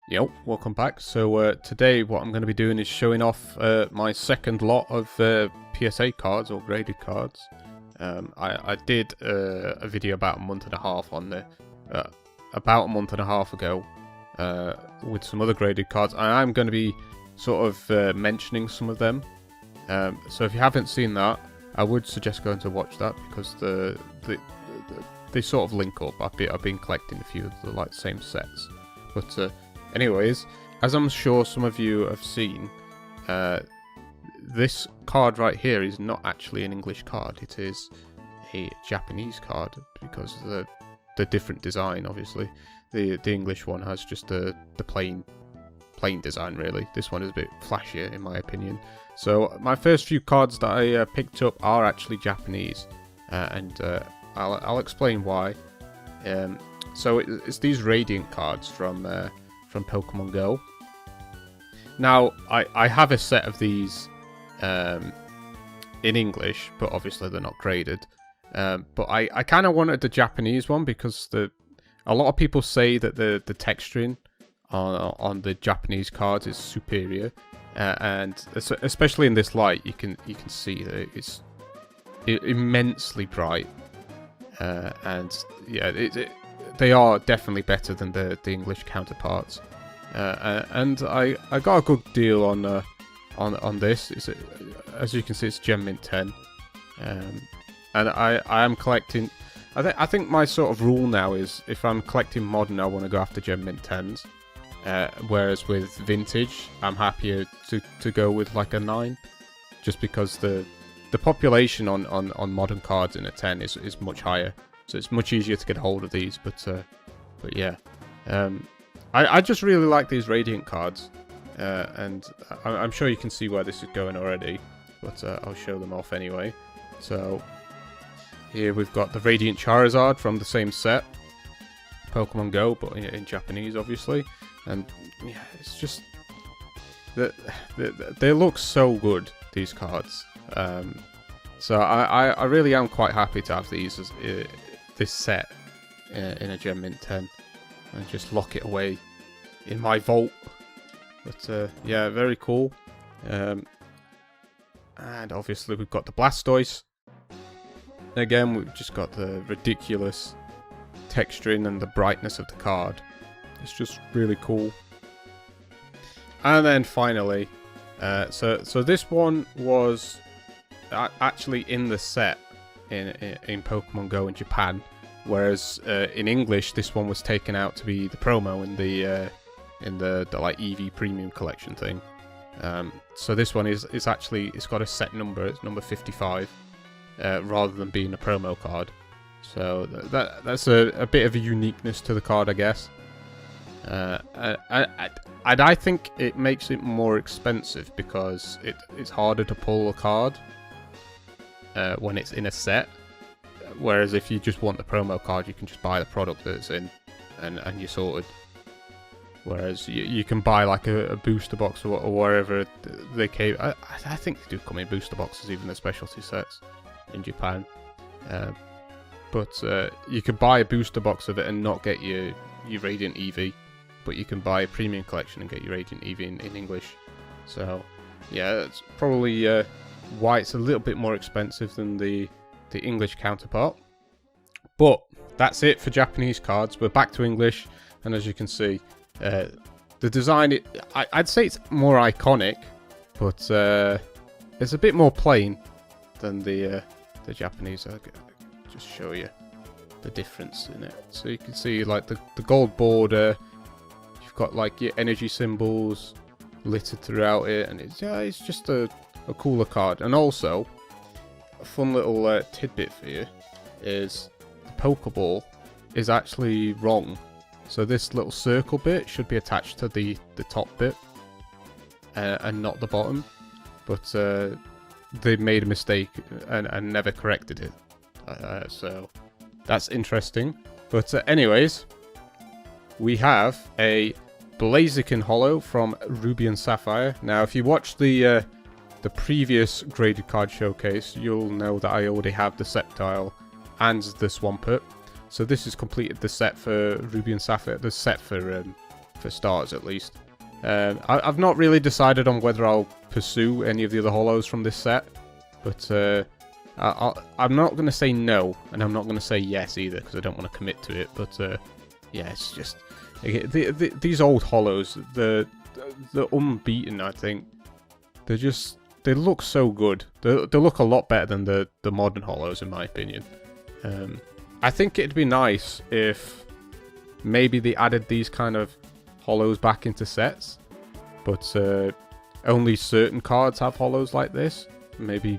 Yo, welcome back. So today what I'm going to be doing is showing off my second lot of PSA cards or graded cards. I did a video about a month and a half on the about a month and a half ago with some other graded cards. I'm going to be sort of mentioning some of them. So if you haven't seen that, I would suggest going to watch that because they sort of link up. I've been collecting a few of the same sets, but. Anyways, as I'm sure some of you have seen, this card right here is not actually an English card. It is a Japanese card because of the different design. Obviously, the English one has just the plain design. Really, this one is a bit flashier in my opinion. So my first few cards that I picked up are actually Japanese, and I'll explain why. So it's these Radiant cards from Pokemon Go. Now, I have a set of these in English, but obviously they're not graded. But I kind of wanted the Japanese one because a lot of people say that the texturing on the Japanese cards is superior, and especially in this light, you can see that it's immensely bright, and yeah, they are definitely better than the English counterparts, and I got a good deal on this. As you can see, it's Gem Mint 10, and I am collecting. I think my sort of rule now is if I'm collecting modern, I want to go after Gem Mint 10s, whereas with vintage, I'm happier to go with like a 9, just because the population on modern cards in a 10 is much higher. So it's much easier to get hold of these, but yeah, I just really like these Radiant cards, and I'm sure you can see where this is going already, but I'll show them off anyway. So here we've got the Radiant Charizard from the same set, Pokemon Go, but in Japanese obviously, and yeah, it's just they look so good, these cards. So I really am quite happy to have these as this set in a Gem Mint 10 and just lock it away in my vault. But yeah, very cool. And obviously we've got the Blastoise. Again, we've just got the ridiculous texturing and the brightness of the card. It's just really cool. And then finally, so this one was actually in the set in Pokemon Go in Japan, whereas in English this one was taken out to be the promo in the like EV Premium Collection thing. So this one is actually, it's got a set number. It's number 55, rather than being a promo card. So that's a bit of a uniqueness to the card, I guess. And I think it makes it more expensive because it's harder to pull a card when it's in a set, whereas if you just want the promo card, you can just buy the product that it's in, and you're sorted. Whereas you can buy like a booster box or wherever they came. I think they do come in booster boxes, even the specialty sets in Japan. But you could buy a booster box of it and not get your Radiant EV, but you can buy a premium collection and get your Radiant EV in English. So yeah, that's probably why it's a little bit more expensive than the English counterpart. But that's it for Japanese cards. We're back to English, and as you can see, the design, I'd say it's more iconic, but it's a bit more plain than the Japanese. I'll just show you the difference in it. So you can see like the gold border, you've got like your energy symbols littered throughout it, and it's just a cooler card. And also, a fun little tidbit for you is the Pokeball is actually wrong. So this little circle bit should be attached to the top bit and not the bottom. But they made a mistake and never corrected it. So that's interesting. But anyways, we have a Blaziken Holo from Ruby and Sapphire. Now, if you watch the previous graded card showcase, you'll know that I already have the Sceptile and the Swampert. So this has completed the set for Ruby and Sapphire, the set for for starters at least. I've not really decided on whether I'll pursue any of the other holos from this set, but I'm not going to say no, and I'm not going to say yes either, because I don't want to commit to it, but yeah, it's just... these old holos, the unbeaten, I think, they look so good. They look a lot better than the modern holos, in my opinion. I think it'd be nice if maybe they added these kind of holos back into sets, but only certain cards have holos like this. Maybe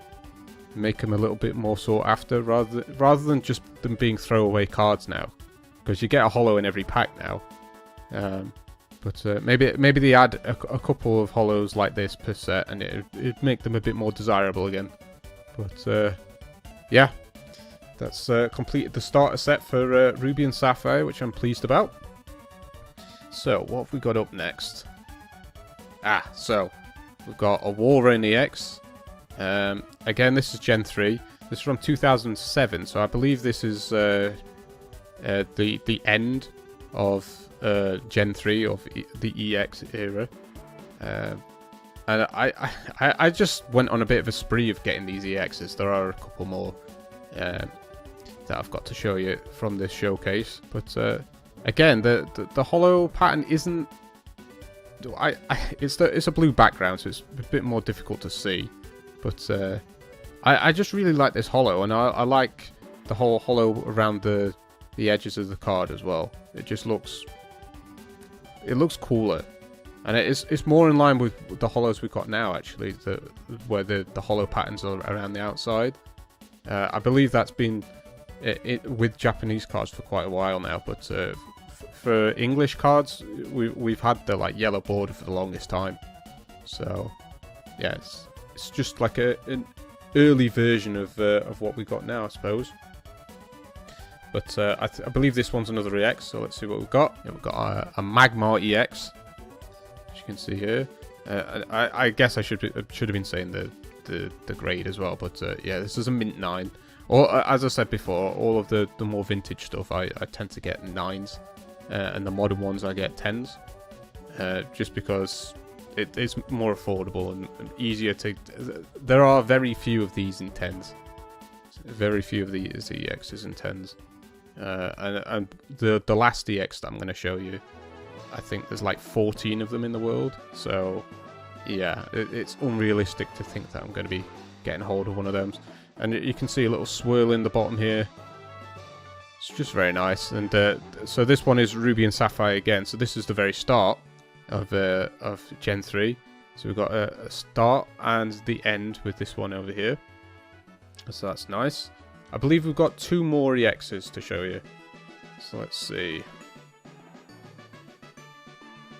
make them a little bit more sought after, rather than just them being throwaway cards now, because you get a holo in every pack now. But maybe they add a couple of holos like this per set, and it'd make them a bit more desirable again. But yeah, that's completed the starter set for Ruby and Sapphire, which I'm pleased about. So what have we got up next? So we've got a Walrein EX. Again, this is Gen 3. This is from 2007, so I believe this is the end of Gen 3 of the EX era. And I just went on a bit of a spree of getting these EXs. There are a couple more that I've got to show you from this showcase, but again, the holo pattern isn't... it's a blue background, so it's a bit more difficult to see. But I just really like this holo, and I like the whole holo around the edges of the card as well. It just looks... it looks cooler, and it's more in line with the holos we've got now, actually, where the holo patterns are around the outside. I believe that's been with Japanese cards for quite a while now, but for English cards, we've had the like yellow border for the longest time. So yeah, it's just like an early version of what we've got now, I suppose. But I believe this one's another EX, so let's see what we've got. Yeah, we've got a Magma EX, as you can see here. I guess I should have been saying the grade as well, but yeah, this is a mint 9. Or as I said before, all of the more vintage stuff I tend to get 9s, and the modern ones I get 10s, just because it's more affordable and easier to... There are very few of these in 10s. Very few of these EXs in 10s. And the last EX that I'm going to show you, I think there's like 14 of them in the world. So yeah, it's unrealistic to think that I'm going to be getting hold of one of them. And you can see a little swirl in the bottom here. It's just very nice. And so this one is Ruby and Sapphire again. So this is the very start of Gen 3. So we've got a start and the end with this one over here. So that's nice. I believe we've got 2 more EXs to show you. So let's see.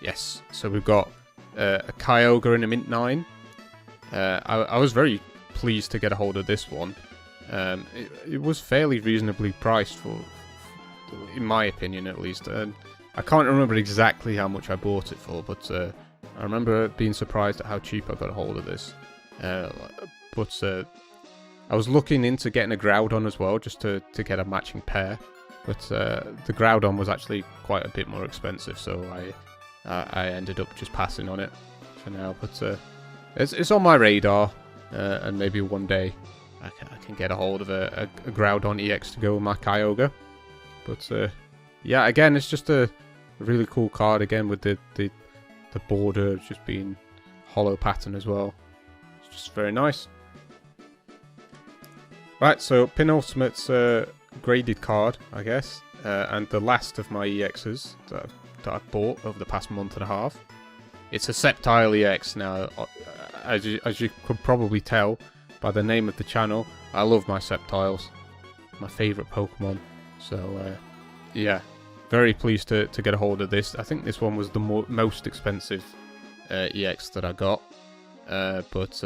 Yes, so we've got a Kyogre in a mint 9. I was very pleased to get a hold of this one. It was fairly reasonably priced for in my opinion at least. I can't remember exactly how much I bought it for, but I remember being surprised at how cheap I got a hold of this. But I was looking into getting a Groudon as well, just to get a matching pair. But the Groudon was actually quite a bit more expensive, so I ended up just passing on it for now. But it's on my radar, and maybe one day I can get a hold of a Groudon EX to go with my Kyogre. But yeah, again, it's just a really cool card again with the border just being holo pattern as well. It's just very nice. Right, so penultimate graded card, I guess, and the last of my EXs that I've bought over the past month and a half. It's a Sceptile EX now. As you could probably tell by the name of the channel, I love my Sceptiles, my favourite Pokemon. So yeah, very pleased to get a hold of this. I think this one was the most expensive EX that I got, but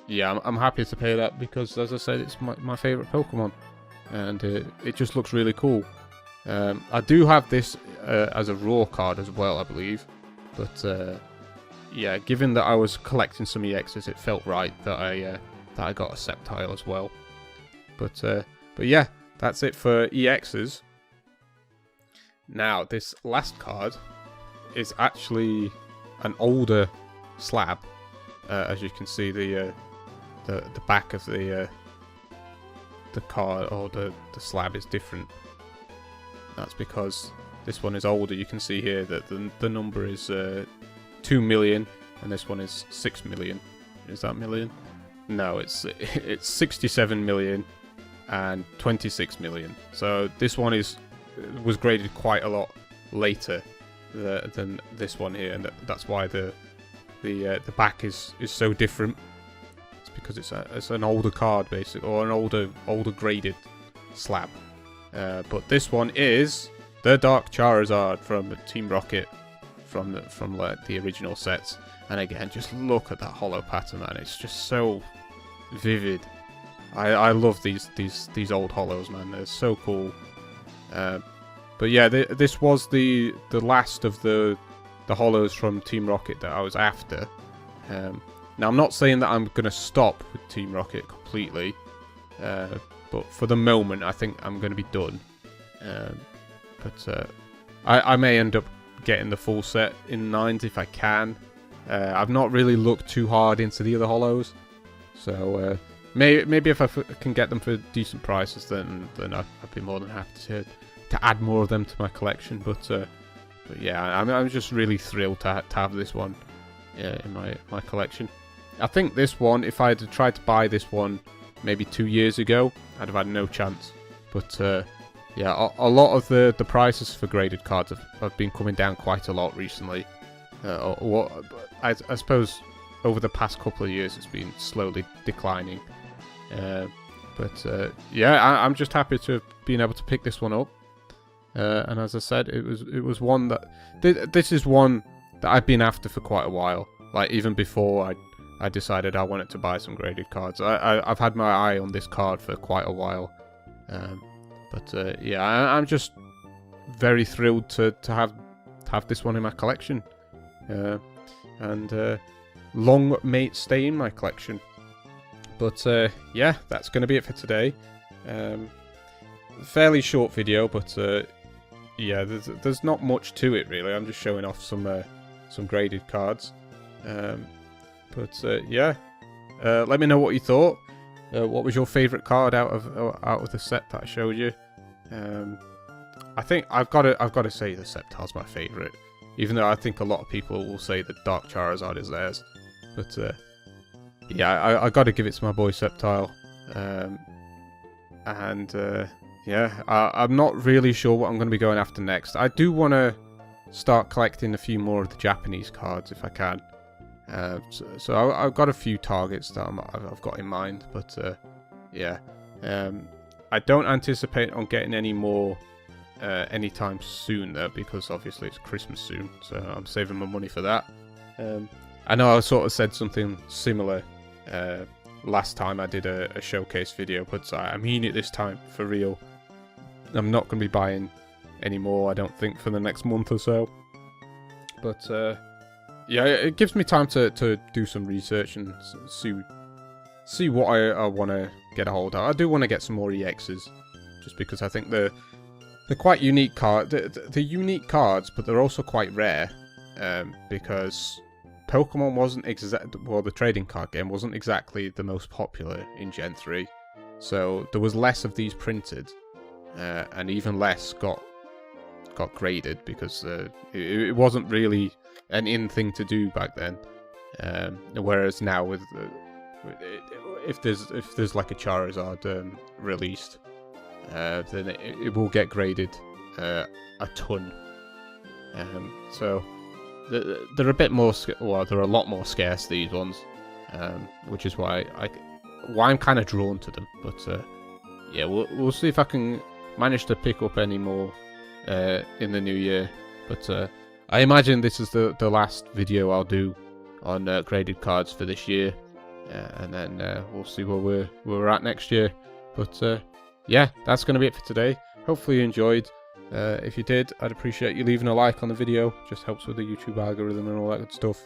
yeah, I'm happy to pay that because, as I said, it's my favourite Pokemon, and it just looks really cool. I do have this as a raw card as well, I believe, but yeah, given that I was collecting some EXs, it felt right that I got a Sceptile as well. But yeah, that's it for EXs. Now, this last card is actually an older slab. As you can see, the back of the card or the slab is different. That's because this one is older. You can see here that the number is 2 million, and this one is 6 million. Is that million? No, it's 67 million and 26 million. So this one was graded quite a lot later than this one here, and that's why the back is so different. It's because it's an older card basically, or an older graded slab. But this one is the Dark Charizard from Team Rocket, from like the original sets. And again, just look at that holo pattern, man. It's just so vivid. I love these old holos, man. They're so cool. But yeah, this was the last of the holos from Team Rocket that I was after. Now I'm not saying that I'm gonna stop with Team Rocket completely, but for the moment I think I'm gonna be done. But I may end up getting the full set in 9s if I can. I've not really looked too hard into the other holos, so maybe if I can get them for decent prices, then I'd be more than happy to add more of them to my collection. But yeah, I'm just really thrilled to have this one in my collection. I think this one, if I had tried to buy this one maybe 2 years ago, I'd have had no chance. But yeah, a lot of the prices for graded cards have been coming down quite a lot recently. I suppose over the past couple of years it's been slowly declining. But yeah, I'm just happy to have been able to pick this one up. And as I said, it was one that this is one that I've been after for quite a while. Like even before I decided I wanted to buy some graded cards. I've had my eye on this card for quite a while. But yeah, I'm just very thrilled to have this one in my collection. And long may it stay in my collection. But yeah, that's going to be it for today. Fairly short video, but yeah, there's not much to it really. I'm just showing off some graded cards. But yeah, let me know what you thought. What was your favourite card out of the set that I showed you? I think I've got to say the Sceptile's my favourite, even though I think a lot of people will say the Dark Charizard is theirs. But yeah, I got to give it to my boy Sceptile. And yeah, I'm not really sure what I'm going to be going after next. I do want to start collecting a few more of the Japanese cards if I can. So I've got a few targets that I've got in mind, but yeah, I don't anticipate on getting any more anytime soon though, because obviously it's Christmas soon, so I'm saving my money for that. I know I sort of said something similar last time I did a showcase video, but I mean it this time for real. I'm not going to be buying any more, I don't think, for the next month or so. But yeah, it gives me time to do some research and see what I want to get a hold of. I do want to get some more EXs, just because I think they're quite unique cards. They're unique cards, but they're also quite rare, because Pokemon wasn't the trading card game wasn't exactly the most popular in Gen 3, so there was less of these printed, and even less got graded, because it wasn't really an in thing to do back then. Whereas now, with if there's like a Charizard released, then it will get graded a ton. So they're a bit more, well, they're a lot more scarce, these ones, which is why I'm kind of drawn to them. But yeah, we'll see if I can manage to pick up any more in the new year. But I imagine this is the last video I'll do on graded cards for this year, and then we'll see where we're at next year. But yeah, that's going to be it for today. Hopefully you enjoyed. If you did, I'd appreciate you leaving a like on the video. Just helps with the YouTube algorithm and all that good stuff.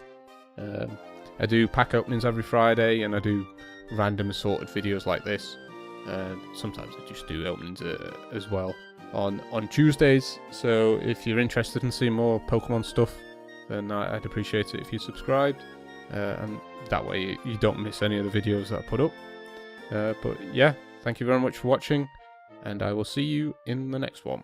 I do pack openings every Friday, and I do random assorted videos like this. Sometimes I just do openings as well on Tuesdays. So if you're interested in seeing more Pokemon stuff, then I'd appreciate it if you subscribed, and that way you don't miss any of the videos that I put up. But yeah, thank you very much for watching, and I will see you in the next one.